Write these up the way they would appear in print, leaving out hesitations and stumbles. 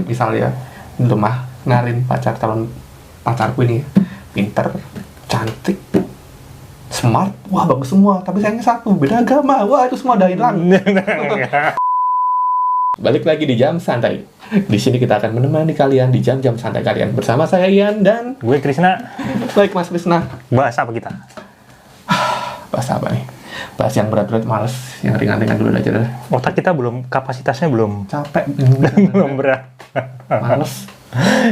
misalnya lemah ngalin calon pacarku ini pinter, cantik, smart, wah bagus semua. Tapi sayangnya satu, beda agama, wah itu semua udah hilang. Balik lagi di Jam Santai. Di sini kita akan menemani kalian di jam-jam santai kalian bersama saya Ian dan gue Krisna. baik Mas Krisna. Bahas apa kita? Bahas apa nih? Bahas yang berat-berat males, yang ringan-ringan dulu aja deh. Otak kita belum, kapasitasnya belum Capek, belum berat. males.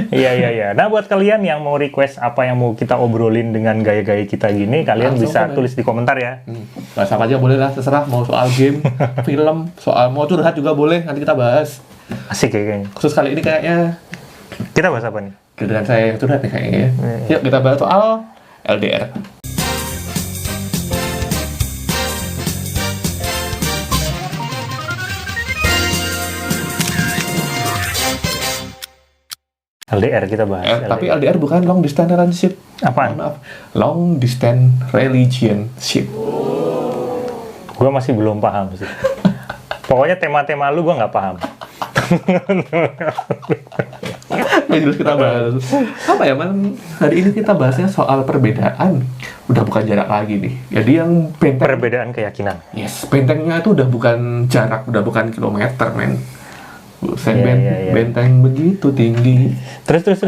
Iya. Nah, buat kalian yang mau request apa yang mau kita obrolin dengan gaya-gaya kita gini, kalian Langsung bisa komen. tulis di komentar ya. Bahas apa aja boleh lah, terserah. Mau soal game, film, soal mau curhat juga boleh. Nanti kita bahas. Asik ya kayaknya. Khusus kali ini kayaknya Kita bahas apa nih? giliran saya yang curhat nih kayaknya ya. Yuk kita bahas soal LDR. LDR kita bahas. Tapi LDR bukan long distance relationship. Apaan? Maaf, long distance relationship. Gue masih belum paham sih. Pokoknya tema-tema lu gue nggak paham. Yang jelas kita bahas apa ya man? Hari ini kita bahasnya soal perbedaan. Udah bukan jarak lagi nih. Jadi yang benteng, Perbedaan keyakinan. yes, bentengnya itu udah bukan jarak, udah bukan kilometer, men. Buset, Iya. benteng begitu tinggi. Terus. Jadi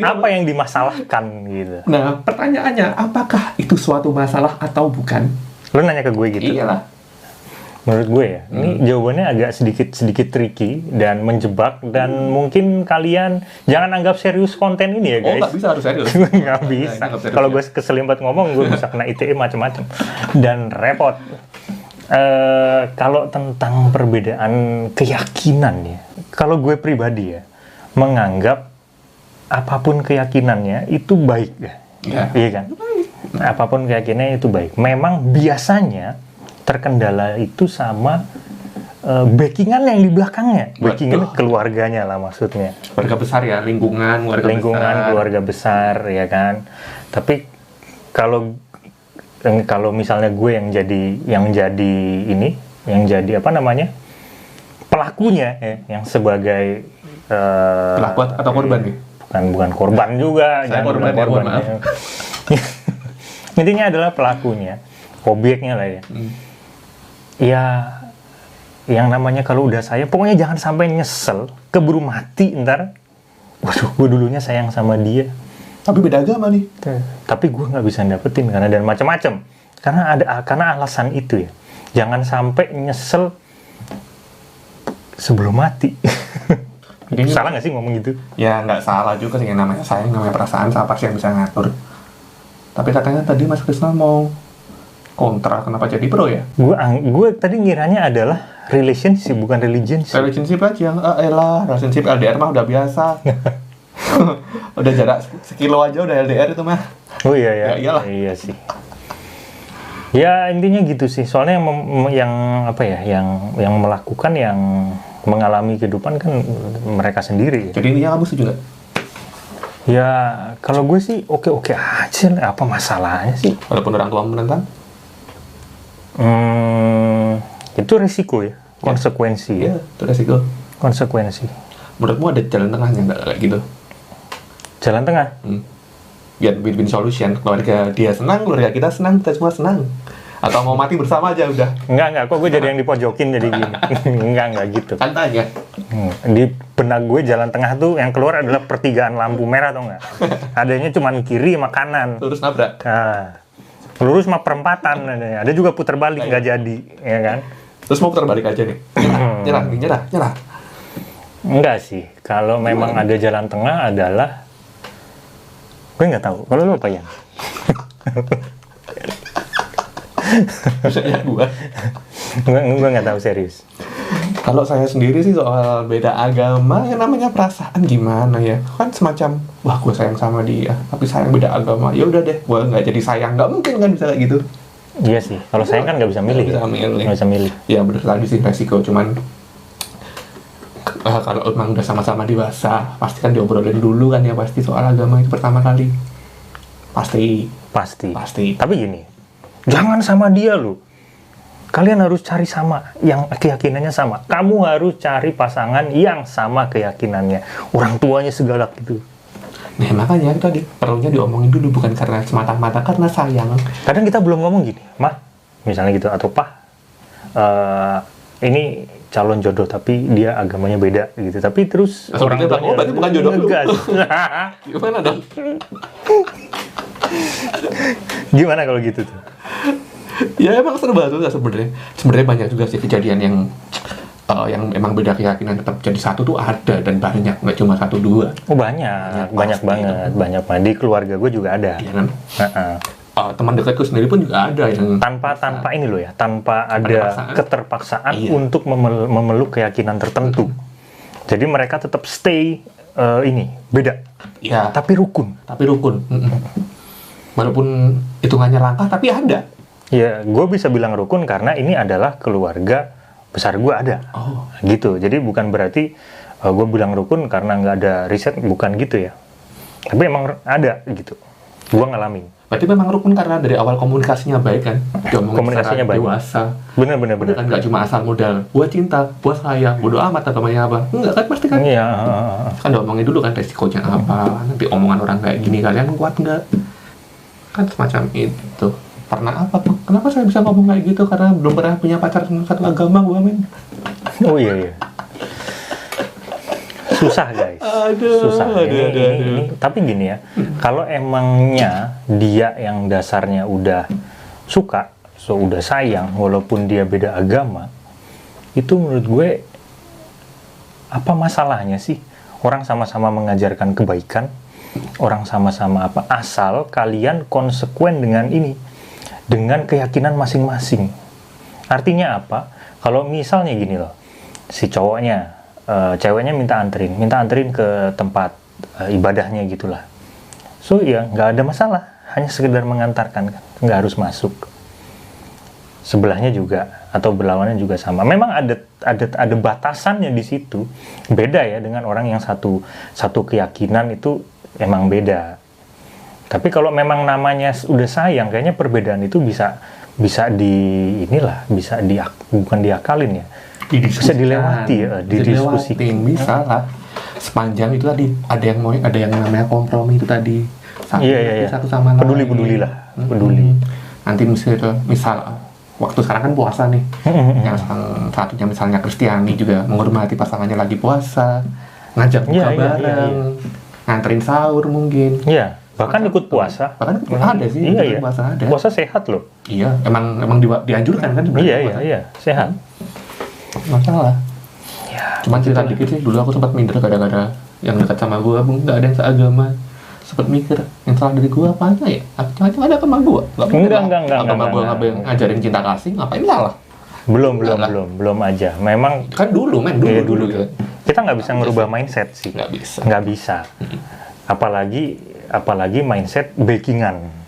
kita- Apa yang dimasalahkan gitu? Nah, pertanyaannya, apakah itu suatu masalah atau bukan? Lu nanya ke gue gitu. Iyalah. Menurut gue ya, ini jawabannya agak sedikit tricky dan menjebak dan mungkin kalian jangan anggap serius konten ini ya Oh, guys. nggak bisa, harus serius. Nggak bisa. Nggak serius, Kalau ya. gue keselimpat ngomong, gue bisa kena ITE macam-macam dan repot. Kalau tentang perbedaan keyakinan ya, kalau gue pribadi ya menganggap apapun keyakinannya itu baik ya, Ya. iya kan? Apapun keyakinannya itu baik. Memang biasanya terkendala itu sama backingan yang di belakangnya, Betul. backingan keluarganya lah maksudnya. Keluarga besar ya, lingkungan besar. Keluarga besar ya kan. Tapi kalau misalnya gue yang jadi apa namanya pelakunya ya, yang sebagai Pelaku atau korban nih? bukan korban juga, Saya jangan korban bilang ya, mohon maaf. ya. Intinya adalah pelakunya, objeknya lah ya. Ya, yang namanya kalau udah sayang, pokoknya jangan sampai nyesel, keburu mati ntar. Waduh, gue dulunya sayang sama dia, Tapi beda agama nih. tapi gue nggak bisa dapetin dan macam-macam. Karena alasan itu ya. Jangan sampai nyesel sebelum mati. Ini- Salah nggak sih ngomong gitu? Ya nggak salah juga sih, yang namanya sayang, namanya perasaan, siapa sih yang bisa ngatur. Tapi katanya tadi Mas Krisna mau kontra, kenapa jadi pro ya? Gue tadi ngiranya adalah relationship bukan religion. Relationship aja, relationship LDR mah udah biasa. Udah jarak sekilo aja udah LDR itu mah. Oh iya ya. Ya, iyalah. Iya sih. Ya intinya gitu sih. Soalnya yang melakukan, yang mengalami kehidupan kan mereka sendiri. Jadi intinya kamu setuju nggak? Ya kalau gue sih oke aja lah. Apa masalahnya sih? Walaupun orang tua menentang? Itu risiko ya. Konsekuensi ya. Iya, itu resiko. Konsekuensi. Menurutmu ada jalan tengahnya nggak kayak gitu? Jalan tengah. Biar win-win solution, keluarga dia senang, keluarga kita senang, kita semua senang. Atau mau mati bersama aja udah. Enggak. Kok gue jadi yang dipojokin jadi gini? Enggak gitu. Kan tanya. Di benak gue jalan tengah tuh yang keluar adalah pertigaan lampu merah atau enggak? Adanya cuma kiri sama kanan. Lurus nabrak. Nah, lurus sama perempatan adanya. Ada juga putar balik nggak jadi, ya kan? Terus mau putar balik aja nih. Nyerah. Enggak sih. Kalau memang ada jalan tengah adalah gue nggak tahu. Kalau lu apa ya? Maksudnya gua. Gue nggak tahu serius. Kalau saya sendiri sih soal beda agama, yang namanya perasaan gimana ya? Kan semacam, wah gue sayang sama dia, tapi sayang beda agama. Ya udah deh, gue nggak jadi sayang. Nggak mungkin kan bisa kayak gitu. Iya sih. Kalau sayang kan nggak bisa milih. Nggak bisa milih. Nggak bisa milih. Ya bener tadi sih resiko, cuman kalau emang udah sama-sama dewasa, pasti kan diobrolin dulu kan ya, pasti soal agama itu pertama kali. Pasti. Pasti. Pasti. Tapi gini, jangan sama dia lu. Kalian harus cari sama, yang keyakinannya sama. Kamu harus cari pasangan yang sama keyakinannya. Orang tuanya segala gitu. Nah makanya itu tadi perlunya diomongin dulu, bukan karena semata-mata karena sayang. Kadang kita belum ngomong gini, Mah, misalnya gitu, atau Pak, ini calon jodoh tapi dia agamanya beda gitu. Tapi terus orang tuanya, oh berarti bukan jodoh lu. ngegas. Gimana dong? Gimana kalau gitu tuh? Ya emang serba tuh sebenarnya. Sebenarnya banyak juga sih kejadian yang emang beda keyakinan tetap jadi satu tuh ada, dan banyak, nggak cuma 1 2. Oh banyak banget. Di keluarga gue juga ada. Iya kan? Teman dekatku sendiri pun juga ada yang tanpa ini loh ya, tanpa ada keterpaksaan Iya. untuk memeluk keyakinan tertentu. Jadi mereka tetap stay beda. Iya. Tapi rukun. Walaupun hitungannya langkah tapi ada. Ya, gue bisa bilang rukun karena ini adalah keluarga besar gue ada. Oh. Gitu. Jadi bukan berarti gue bilang rukun karena nggak ada riset, bukan gitu ya. Tapi emang ada gitu. Gue ngalamin. Berarti memang rukun karena dari awal komunikasinya baik kan? Komunikasinya baik. Dewasa. Bener. Kan nggak cuma asal modal, buat cinta, buat sayang, bodo amat agamanya apa. Enggak kan, pasti kan? Iya. Kan diomongin dulu kan resikonya apa. Nanti omongan orang kayak gini, kalian kuat nggak? Kan semacam itu. Pernah apa? Kenapa saya bisa ngomong kayak gitu? Karena belum pernah punya pacar satu agama, gua men. Oh iya. Susah guys. Susah. Ini. Tapi gini ya, kalau emangnya dia yang dasarnya udah suka, udah sayang, walaupun dia beda agama, itu menurut gue apa masalahnya sih? Orang sama-sama mengajarkan kebaikan, orang sama-sama apa? Asal kalian konsekuen dengan ini, dengan keyakinan masing-masing. Artinya apa? Kalau misalnya gini loh, si cowoknya ceweknya minta anterin ke tempat ibadahnya gitulah. So ya nggak ada masalah, hanya sekedar mengantarkan kan, nggak harus masuk. Sebelahnya juga atau berlawanan juga sama. Memang ada batasannya di situ. Beda ya dengan orang yang satu keyakinan itu emang beda. Tapi kalau memang namanya udah sayang, kayaknya perbedaan itu bisa bukan diakalin ya. Bisa dilewati ya, didiskusikan. Bisa lah. Sepanjang itu tadi ada yang namanya kompromi itu tadi. Iya. Satu sama lain. Peduli lah. Peduli. Nanti misal waktu sekarang kan puasa nih. Yang satunya misalnya Kristiani juga menghormati pasangannya lagi puasa, ngajak buka bareng, nganterin sahur mungkin. Iya. Bahkan ikut puasa. Bahkan ada sih. Iya. Puasa ada. Puasa sehat loh. Iya. Emang dianjurkan kan sebenarnya. Iya. Sehat. Masalah. Ya, cuma cerita dikit sih, dulu aku sempat minder gara-gara yang dekat sama gue nggak ada yang seagama. Sempat mikir yang salah dari gue apanya ya? Jangan-jangan ada sama gue? Enggak. Agama gue ngajarin cinta kasih, ngapain salah? Belum aja. Memang kan dulu dulu ya. Kita nggak bisa ngerubah mindset sih. Nggak bisa. Apalagi mindset backingan.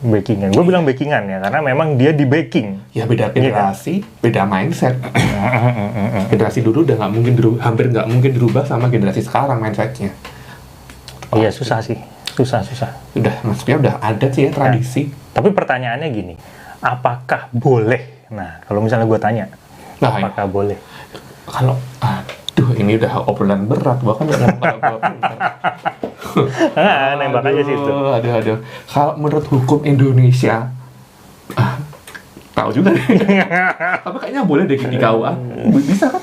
Backingan. Gue bilang backingan ya, karena memang dia di backing. Ya beda generasi, beda mindset. Generasi dulu udah hampir nggak mungkin dirubah sama generasi sekarang mindsetnya. Iya susah sih, susah. Maksudnya udah ada sih ya tradisi. Tapi pertanyaannya gini, apakah boleh? Nah, kalau misalnya gue tanya, apakah boleh? Kalau, ini udah obrolan berat, gua kan nembak aja sih itu. Aduh. Kalau menurut hukum Indonesia, tahu juga nih. Tapi kayaknya boleh deh di KUA. Bisa kan?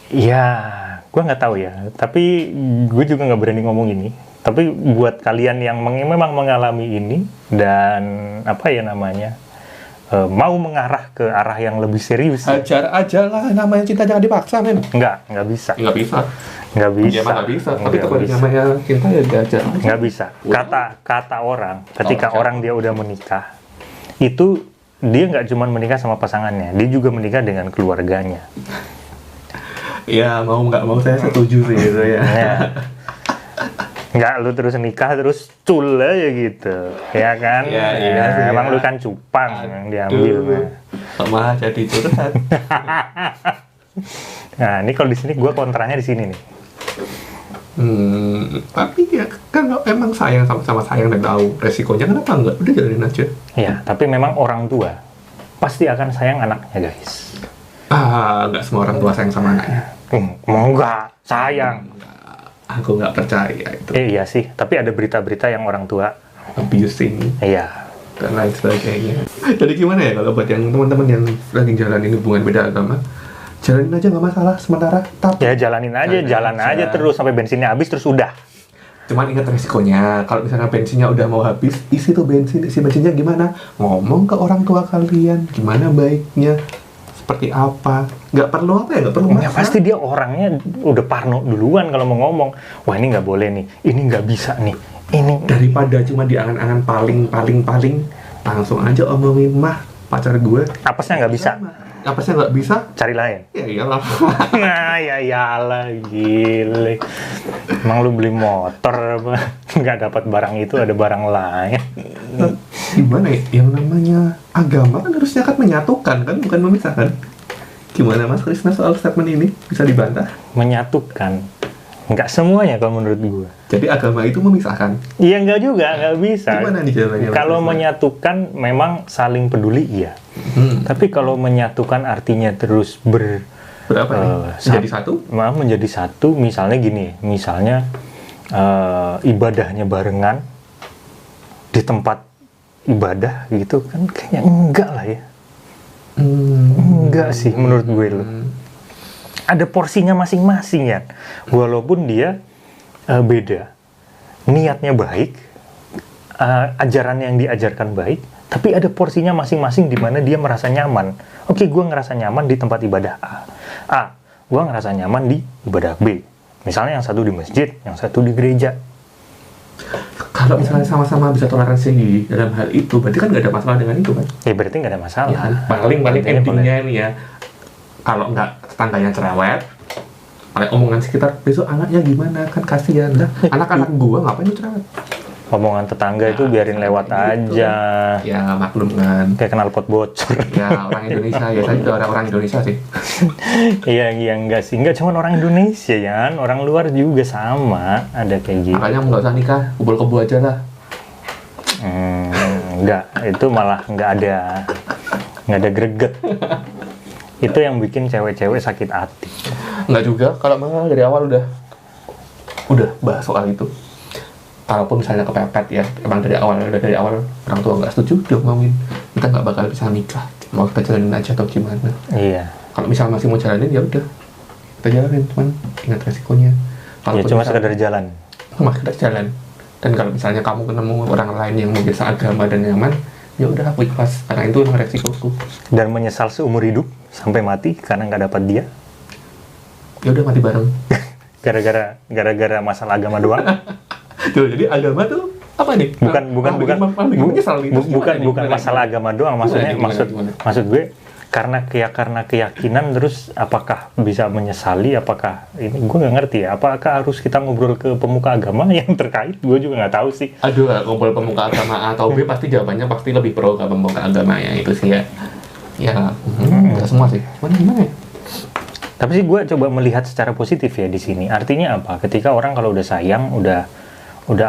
Iya, gue nggak tahu ya. Tapi gue juga nggak berani ngomong ini. Tapi buat kalian yang memang mengalami ini dan mau mengarah ke arah yang lebih serius. Hajar aja lah, namanya cinta jangan dipaksa, men. Nggak bisa. Nggak bisa. Nggak bisa. Tapi kalau namanya cinta ya diajar. Nggak bisa. Kata orang, ketika orang dia udah menikah, itu dia nggak cuma menikah sama pasangannya, dia juga menikah dengan keluarganya. Ya, mau nggak mau saya setuju sih itu ya. Nggak lu terus nikah terus cul aja gitu, ya kan? Iya, emang lu kan cupang yang diambil. Sama jadi curhat. Nah, ini kalau di sini gue kontranya di sini nih. Tapi ya kan emang sayang sama sayang dan tahu resikonya, kenapa enggak? Udah jalanin aja. Ya, tapi memang orang tua pasti akan sayang anaknya, guys. Nggak semua orang tua sayang sama anaknya. Enggak, sayang. Aku nggak percaya itu. Iya sih, tapi ada berita-berita yang orang tua Abusing iya. dan lain sebagainya. Jadi gimana ya kalau buat yang teman-teman yang lagi jalanin hubungan beda agama, jalanin aja nggak masalah sementara. Tapi Ya jalanin aja, jalan aja terus sampai bensinnya habis terus udah. cuman ingat resikonya. Kalau misalnya bensinnya udah mau habis, isi bensinnya gimana? Ngomong ke orang tua kalian, gimana baiknya, seperti apa? Nggak perlu Ya maksa. pasti dia orangnya udah parno duluan kalau mau ngomong. Wah ini nggak boleh nih, ini nggak bisa nih, ini. Daripada cuma di angan-angan paling, langsung aja omongin, mah pacar gue Apesnya nggak bisa, apasnya nggak bisa, cari lain. ya iyalah. Nah ya iyalah, gile. Emang lu beli motor apa? Nggak dapat barang itu, ada barang lain. Gimana ya, yang namanya agama kan harusnya kan menyatukan kan, bukan memisahkan. Gimana Mas Krisna soal statement ini, bisa dibantah? Menyatukan. Nggak semuanya kalau menurut gua. Jadi agama itu memisahkan. Iya nggak juga, nggak bisa. Gimana nih jawabannya, Mas Kalau Krisna? menyatukan memang saling peduli, iya. Tapi kalau menyatukan artinya terus Berapa nih? Jadi satu? menjadi satu, misalnya gini, misalnya ibadahnya barengan di tempat ibadah gitu kan, kayaknya enggak lah ya. Enggak sih menurut gue loh. Ada porsinya masing-masing ya, walaupun dia beda, niatnya baik, ajaran yang diajarkan baik, tapi ada porsinya masing-masing di mana dia merasa nyaman. Oke, gue ngerasa nyaman di tempat ibadah A, gue ngerasa nyaman di ibadah B. Misalnya yang satu di masjid, yang satu di gereja. Kalau misalnya sama-sama bisa toleransi dalam hal itu, berarti kan nggak ada masalah dengan itu kan? Ya berarti nggak ada masalah. Ya kan? Paling Intinya endingnya nih ya, kalau nggak tetangganya cerewet, paling omongan sekitar, besok anaknya gimana, kan kasihan lah. Anak-anak gua ngapain lu cerewet? Omongan tetangga itu biarin lewat Gitu. aja. Ya maklum kan. Kayak kenal pot bocor. Ya orang Indonesia, ya saya juga orang Indonesia sih. Iya enggak sih. Enggak cuma orang Indonesia ya, orang luar juga sama. Ada kayak gitu. Makanya nggak usah nikah, kumpul kebo aja lah. Enggak, itu malah nggak ada greget. Itu yang bikin cewek-cewek sakit hati. Nggak juga, kalau malah dari awal udah bahas soal itu. Kalaupun misalnya kepepet ya, emang dari awal orang tua nggak setuju, dia ngomongin kita nggak bakal bisa nikah, mau kita jalanin aja atau gimana. Iya. Kalau misalnya masih mau jalanin ya udah kita jalanin, cuman ingat resikonya. Ya cuma sekedar jalan. Cuma sekedar jalan. Dan kalau misalnya kamu ketemu orang lain yang mau biasa agama dan nyaman, ya udah aku ikhlas, karena itu emang resikoku. Dan menyesal seumur hidup sampai mati karena nggak dapat dia. Ya udah mati bareng. Gara-gara masalah agama doang. Tuh, jadi agama tuh apa nih? Bukan masalah agama doang, maksudnya maksud gue karena keyakinan, terus apakah bisa menyesali, apakah ini gue nggak ngerti ya, apakah harus kita ngobrol ke pemuka agama yang terkait, gue juga nggak tahu sih. Aduh, ngobrol pemuka agama A atau B pasti jawabannya pasti lebih pro ke pemuka agama ya, itu sih ya. Ya, nggak semua sih. Gimana ya? Tapi sih gue coba melihat secara positif ya di sini. Artinya apa? Ketika orang kalau udah sayang, udah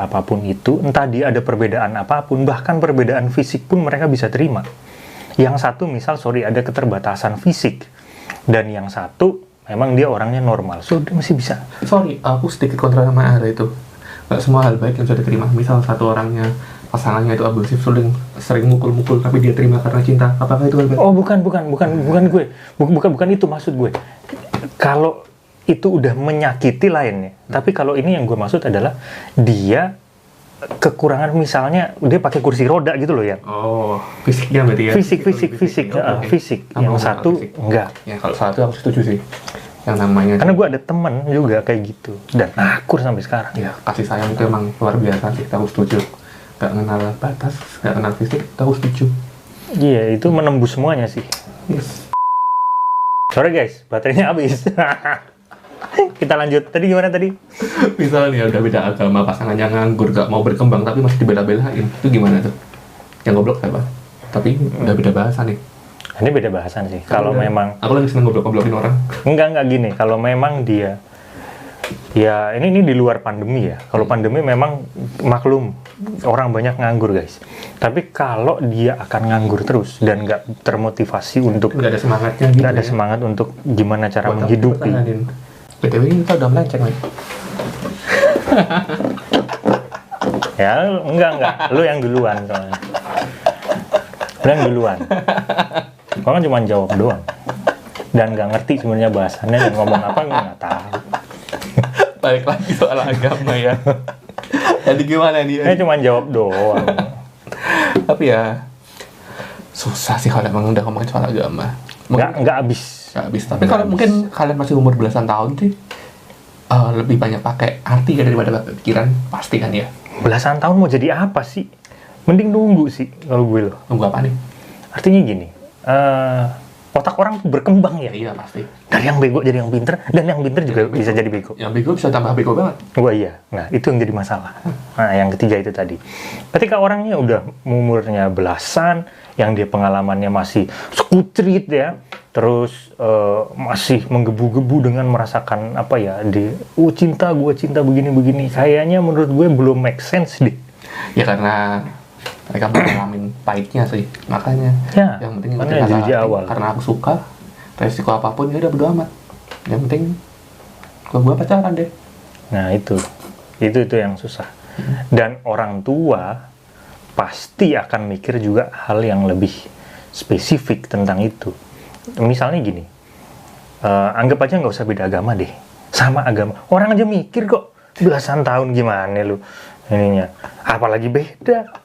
apapun itu, entah dia ada perbedaan apapun, bahkan perbedaan fisik pun mereka bisa terima. Yang satu misal, ada keterbatasan fisik, dan yang satu memang dia orangnya normal, so dia masih bisa. Aku sedikit kontra sama hal itu. Gak semua hal baik yang bisa diterima. Misal satu orangnya, pasangannya itu abusif, sering mukul-mukul, tapi dia terima karena cinta. Apakah itu hal baik? Oh bukan gue, bukan itu maksud gue. Kalau itu udah menyakiti lainnya. Tapi kalau ini yang gue maksud adalah dia kekurangan, misalnya dia pakai kursi roda gitu loh ya. Oh, fisiknya berarti ya? Fisik. Fisik. Yang satu enggak. Ya kalau satu aku setuju sih. Yang namanya. Karena gue ada temen juga kayak gitu dan akur sampai sekarang. Ya kasih sayang itu emang luar biasa sih. Aku setuju. Gak kenal batas, gak kenal fisik, aku setuju. Iya, itu menembus semuanya sih. Yes. Sorry guys, baterainya habis. Kita lanjut. Tadi gimana tadi? Misalnya udah beda agama, pasangannya nganggur, gak mau berkembang, tapi masih dibela-belain. Itu gimana tuh? Yang goblok siapa? Tapi udah beda bahasa nih. Ini beda bahasan sih. Kalau memang... Aku lagi seneng goblok-goblokin orang. Enggak gini. Kalau memang dia Ya ini di luar pandemi ya. Kalau pandemi memang maklum orang banyak nganggur guys. Tapi kalau dia akan nganggur terus dan nggak termotivasi untuk nggak ada semangatnya gitu, nggak ada semangat untuk gimana cara menghidupi. BTW ini kita udah melenceng nih. Ya enggak, lu yang duluan soalnya. Lu yang duluan. Gua kan cuma jawab doang. Dan nggak ngerti sebenarnya bahasannya dan ngomong apa nggak tahu. Balik lagi soal agama ya. Jadi gimana nih? Saya cuma jawab doang. Tapi ya susah sih kalau emang udah ngomongin soal agama. Nggak habis. Nggak habis. Tapi kalau mungkin kalian masih umur belasan tahun sih, lebih banyak pakai arti ya daripada pakai pikiran, pasti kan ya. Belasan tahun mau jadi apa sih? Mending nunggu sih kalau gue loh. Nunggu apa nih? Artinya gini, otak orang tuh berkembang ya. Iya pasti. Dari yang bego jadi yang pinter, dan yang pinter juga bisa jadi bego. Yang bego bisa tambah bego banget. Wah iya, nah itu yang jadi masalah. Nah yang ketiga itu tadi. Ketika orangnya udah umurnya belasan, yang dia pengalamannya masih sekutrit ya, terus masih menggebu-gebu dengan merasakan apa ya, cinta gue cinta begini-begini, kayaknya menurut gue belum make sense deh. Ya karena mereka ngalamin pahitnya sih, makanya Ya, yang penting makanya ikutin kata dari hati. awal. Karena aku suka, resiko apapun ya udah bodo amat. Yang penting kalau gue pacaran deh. Nah itu yang susah. Dan orang tua pasti akan mikir juga hal yang lebih spesifik tentang itu. Misalnya gini, anggap aja nggak usah beda agama deh, sama agama. Orang aja mikir kok, belasan tahun gimana lu ininya, apalagi beda.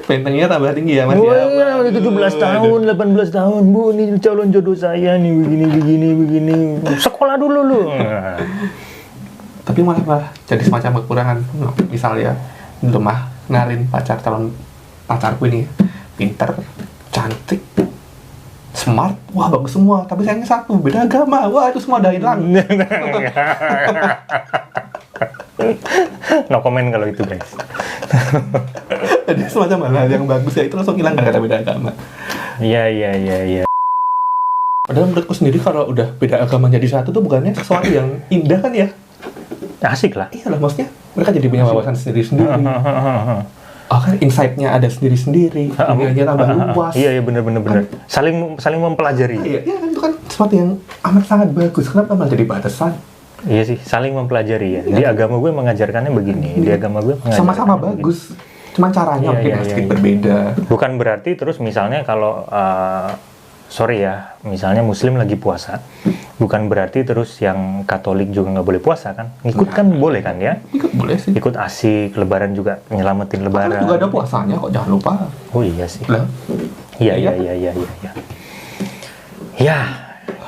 Bentengnya tambah tinggi ya Mas Oh ya. iya, udah 17 tahun, 18 tahun, Bu, ini calon jodoh saya nih, begini. Sekolah dulu lu. Tapi malah jadi semacam kekurangan. Misalnya lemah ngalin pacarku ini pinter, cantik, smart, wah bagus semua. Tapi sayangnya satu, beda agama. Wah itu semua udah hilang. No comment kalau itu guys. Jadi semacam hal yang bagus ya itu langsung hilang gara-gara beda agama. Iya. Padahal menurutku sendiri kalau udah beda agama jadi satu tuh bukannya sesuatu yang indah kan ya? Asik lah. Iya lah, maksudnya mereka jadi punya wawasan sendiri-sendiri. Oh kan insight-nya ada sendiri-sendiri, dunianya tambah luas. Iya benar. Saling mempelajari. Iya kan itu kan sesuatu yang amat sangat bagus. Kenapa malah jadi batasan? Iya sih, saling mempelajari ya. Di agama gue mengajarkannya begini, di agama gue mengajarkannya sama-sama begini. bagus. Cuman caranya mungkin sedikit berbeda. Bukan berarti terus misalnya kalau misalnya Muslim lagi puasa, bukan berarti terus yang Katolik juga nggak boleh puasa kan? Ngikut kan boleh kan ya? Ikut boleh sih. Ikut asik, Lebaran juga nyelamatin Lebaran. Kan juga ada puasanya kok, jangan lupa. Oh iya sih. Lah. Iya. Ya,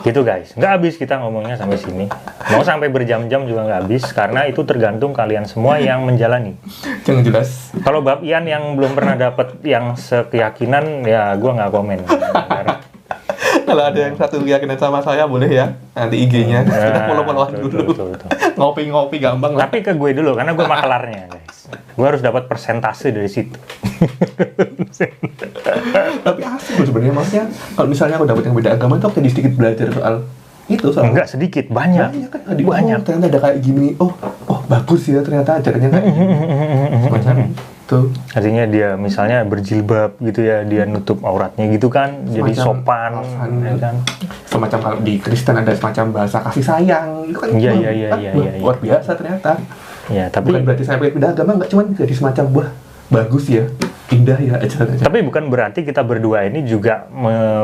gitu guys. Nggak habis kita ngomongnya sampai sini. Mau sampai berjam-jam juga nggak habis karena itu tergantung kalian semua yang menjalani. Jangan jelas. Kalau Bab Ian yang belum pernah dapet yang sekeyakinan, ya gue nggak komen. Kalau ada yang satu keyakinan sama saya boleh ya nanti IG-nya kita follow-followan dulu. Betul. Ngopi-ngopi gampang lah. Tapi ke gue dulu karena gue makelarnya guys. Gue harus dapat persentase dari situ. Tapi asik loh sebenarnya, maksudnya kalau misalnya aku dapat yang beda agama itu aku jadi sedikit belajar soal itu soal Enggak sedikit, banyak. kan Banyak. ternyata ada kayak gini. Oh bagus ya ternyata ajarannya kayak gini. Semacam itu. Artinya dia misalnya berjilbab gitu ya, dia nutup auratnya gitu kan, jadi sopan, ya kan. Semacam kalau di Kristen ada semacam bahasa kasih sayang itu kan. Iya. Luar biasa ternyata. Ya, tapi Bukan berarti saya beda agama, nggak, cuman jadi semacam bagus ya, indah ya ajaran. Tapi bukan berarti kita berdua ini juga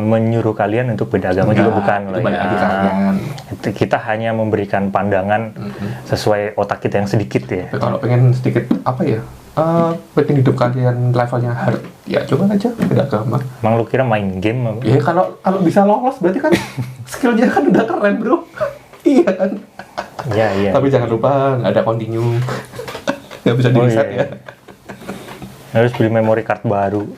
menyuruh kalian untuk beda agama. Enggak, juga bukan itu loh balik lagi ya. kalian. Kita hanya memberikan pandangan sesuai otak kita yang sedikit ya. Tapi kalau pengen sedikit apa ya, pengen hidup kalian levelnya hard, ya coba aja beda agama. Emang lu kira main game apa? Ya kalau bisa lolos berarti kan skillnya kan udah keren bro. Iya kan. Iya. Tapi jangan lupa nggak ada continue, nggak bisa di reset ya. Harus beli memory card baru.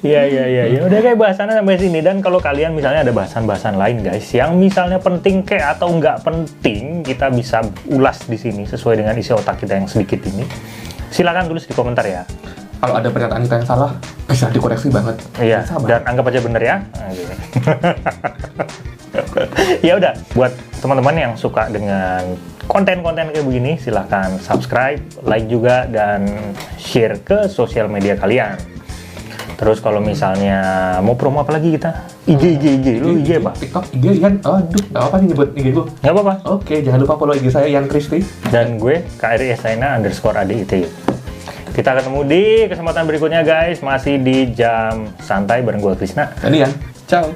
Iya. Udah kayak bahasannya sampai sini. Dan kalau kalian misalnya ada bahasan-bahasan lain guys, yang misalnya penting kayak atau nggak penting, kita bisa ulas di sini sesuai dengan isi otak kita yang sedikit ini. Silakan tulis di komentar ya. kalau ada pernyataan kita yang salah, bisa dikoreksi banget. Iya, Sabar. dan anggap aja bener ya. Nah, gitu. Ya udah, buat teman-teman yang suka dengan konten-konten kayak begini, silahkan subscribe, like juga, dan share ke sosial media kalian. Terus kalau misalnya mau promo apa lagi kita? IG, lu IG apa? TikTok, IG, Yan. Aduh, nggak apa nih nyebut IG gue. Nggak apa-apa. Oke, jangan lupa follow IG saya, Yan Kristi. Dan gue, KRI_ADIT. Kita ketemu di kesempatan berikutnya guys, masih di Jam Santai bareng gue, Krisna. Dan Yan, ciao.